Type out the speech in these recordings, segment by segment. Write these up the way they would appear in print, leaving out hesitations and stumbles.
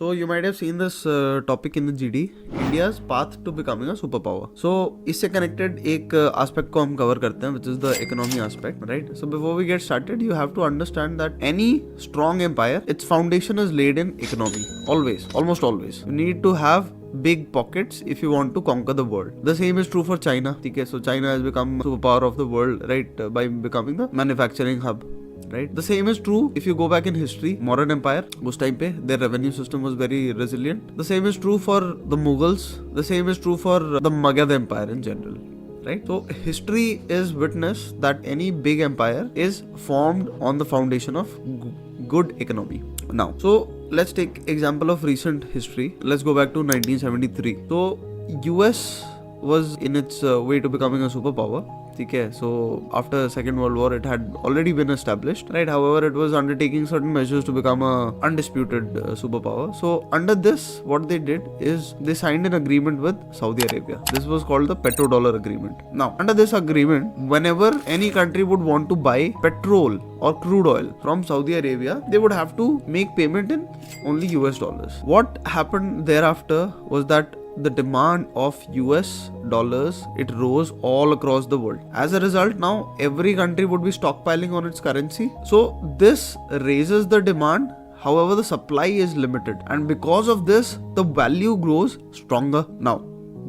So you might have seen this topic in the GD, India's path to becoming a superpower. So इससे connected एक aspect को हम cover करते हैं, which is the economy aspect, right? So before we get started, you have to understand that any strong empire, its foundation is laid in economy. Always, almost always. You need to have big pockets if you want to conquer the world. The same is true for China. Okay, so China has become superpower of the world, right? By becoming the manufacturing hub. Right. The same is true if you go back in history. Modern Empire, उस time पे their revenue system was very resilient. The same is true for the Mughals. The same is true for the Magadha Empire in general. Right. So history is witness that any big empire is formed on the foundation of good economy. Now, so let's take example of recent history. Let's go back to 1973. So US was in its way to becoming a superpower. Okay, so after Second World War, it had already been established, right? However, it was undertaking certain measures to become a undisputed superpower. So under this, what they did is they signed an agreement with Saudi Arabia. This was called the petrodollar agreement. Now, under this agreement, whenever any country would want to buy petrol or crude oil from Saudi Arabia, they would have to make payment in only US dollars. What happened thereafter was that the demand of US dollars, it rose all across the world. As a result, now every country would be stockpiling on its currency. So this raises the demand. However, the supply is limited, and because of this, the value grows stronger. Now,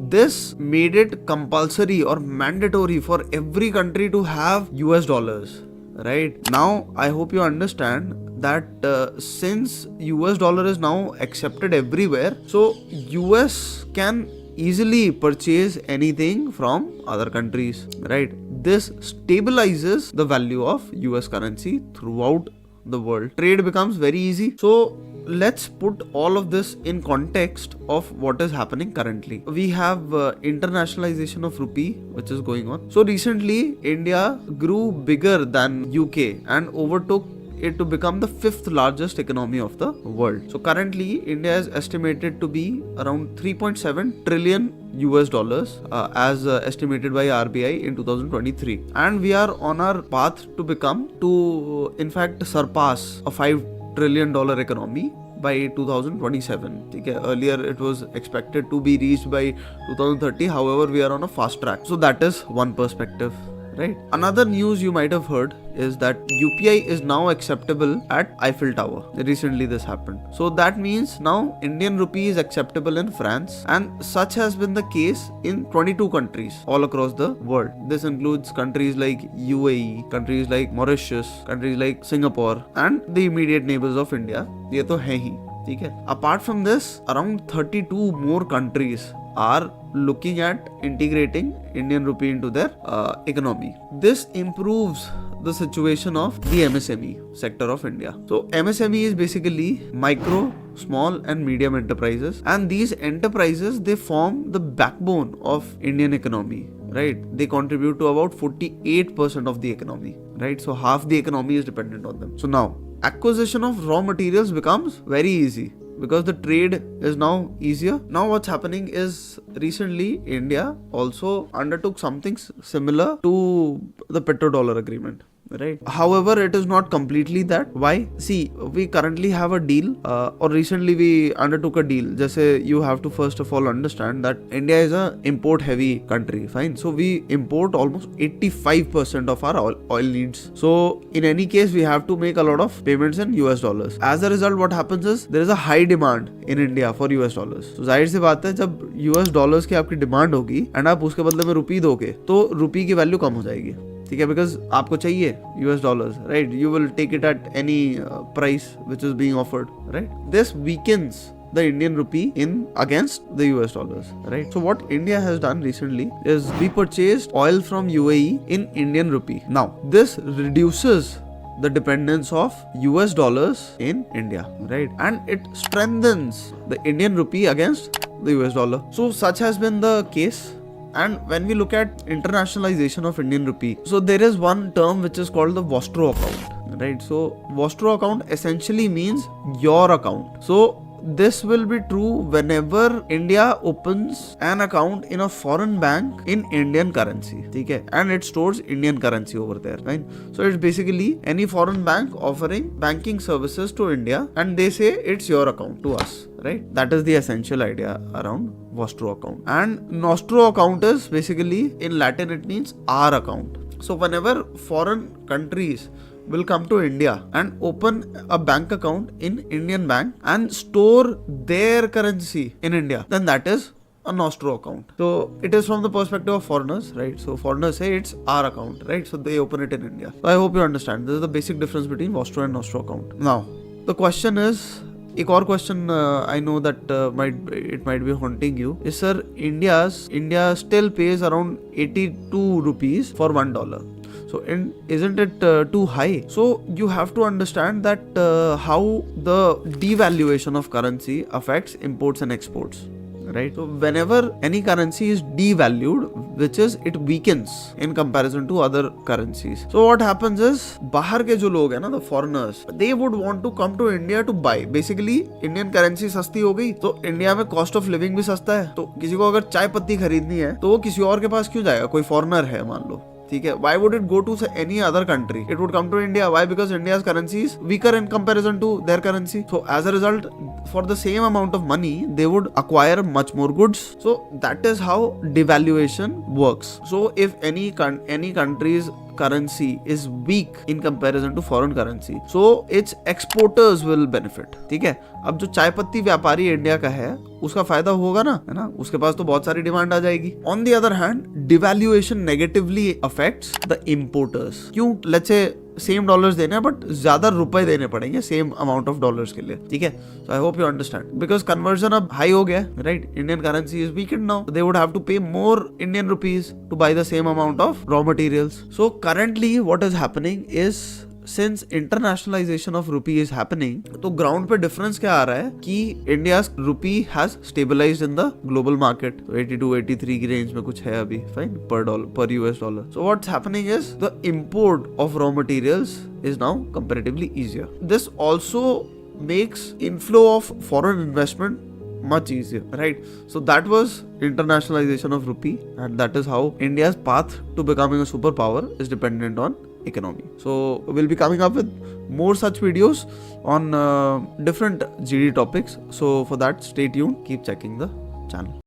this made it compulsory or mandatory for every country to have US dollars. Right now, I hope you understand that since US dollar is now accepted everywhere, so US can easily purchase anything from other countries, right? This stabilizes the value of US currency throughout the world. Trade becomes very easy. So let's put all of this in context of what is happening currently. We have internationalization of rupee, which is going on. So recently, India grew bigger than UK and overtook it to become the 5th largest economy of the world. So currently, India is estimated to be around 3.7 trillion US dollars as estimated by RBI in 2023. And we are on our path to in fact, surpass a $5 trillion economy by 2027. Okay. Earlier it was expected to be reached by 2030. However, we are on a fast track. So that is one perspective. Right. Another news you might have heard is that UPI is now acceptable at Eiffel Tower. Recently this happened. So that means now Indian rupee is acceptable in France, and such has been the case in 22 countries all across the world. This includes countries like UAE, countries like Mauritius, countries like Singapore, and the immediate neighbors of India. ये तो है ही. ठीक है. Apart from this, around 32 more countries are looking at integrating Indian rupee into their economy. This improves the situation of the MSME sector of India. So MSME is basically micro, small and medium enterprises, and these enterprises, they form the backbone of Indian economy. Right, they contribute to about 48% of the economy. Right, so half the economy is dependent on them. So now acquisition of raw materials becomes very easy, because the trade is now easier. Now what's happening is recently India also undertook something similar to the petrodollar agreement. Right. However, it is not completely that. Why? See, we currently have a deal or recently we undertook a deal. Jैसे you have to first of all understand that India is a import heavy country. Fine. So we import almost 85% of our oil needs. So in any case, we have to make a lot of payments in US dollars. As a result, what happens is there is a high demand in India for US dollars. So जाहिर सी बात है, जब US dollars की आपकी demand होगी and आप उसके बदले में रुपी दोगे तो रुपी की वैल्यू कम हो जाएगी. ठीक है, बिकॉज आपको चाहिए US dollars, right? You will take it at any price which is being offered, right? This weakens the Indian rupee in against the US dollars, right? So what India has done recently is we purchased oil from UAE in Indian rupee. Now this reduces the dependence of US dollars in India, right? And it strengthens the Indian rupee against the US dollar. So such has been the case. And when we look at internationalization of Indian rupee, so there is one term which is called the Vostro account, right? So Vostro account essentially means your account. So this will be true whenever India opens an account in a foreign bank in Indian currency, okay? And it stores Indian currency over there, right? So it's basically any foreign bank offering banking services to India, and they say it's your account to us, right? That is the essential idea around Vostro account. And nostro account is basically, in Latin it means our account. So whenever foreign countries will come to India and open a bank account in Indian bank and store their currency in India, then that is a nostro account. So it is from the perspective of foreigners, right? So foreigners say it's our account, right? So they open it in India. So I hope you understand. This is the basic difference between Vostro and nostro account. Now the question is, एक और question I know that it might be haunting you is, sir, India still pays around 82 rupees for $1. So isn't it too high? So you have to understand that how the devaluation of currency affects imports and exports. Right? So whenever any currency is devalued, which is it weakens in comparison to other currencies. So what happens is, बाहर के जो लोग हैं ना, the foreigners, they would want to come to India to buy. Basically Indian currency सस्ती हो गई तो इंडिया में cost of living भी सस्ता है, तो किसी को अगर चाय पत्ती खरीदनी है तो वो किसी और के पास क्यों जाएगा? कोई foreigner है मान लो, ठीक है, why would it go to any other country? It would come to India. Why? Because India's currency is weaker in comparison to their currency. So as a result, for the same amount of money, they would acquire much more goods. So that is how devaluation works. So if any country's currency is weak in comparison to foreign currency, so its exporters will benefit. ठीक है, अब जो चाय पत्ती व्यापारी India का है उसका फायदा होगा ना, है ना, उसके पास तो बहुत सारी डिमांड आ जाएगी. On the other hand, devaluation negatively affects the importers. क्यों? लेट्स से सेम डॉलर्स देने हैं बट ज्यादा रुपए देने पड़ेंगे सेम अमाउंट ऑफ डॉलर्स के लिए, ठीक है. So I hope you understand, because conversion अब हाई हो गया, right? Indian currency is weakened now, they would have to pay more Indian rupees to buy the same amount of raw materials. So currently what is happening is, since internationalisation of rupee is happening, तो ground पे difference क्या आ रहा है कि India rupee has stabilised in the global market. 82-83 की range में कुछ है अभी, फाइन, पर US dollar. So what's happening is the import of raw materials is now comparatively easier. This also makes inflow of foreign investment much easier, right? So that was internationalization of rupee, and that is how India's path to becoming a superpower is dependent on economy. So we'll be coming up with more such videos on different GD topics. So for that, stay tuned, keep checking the channel.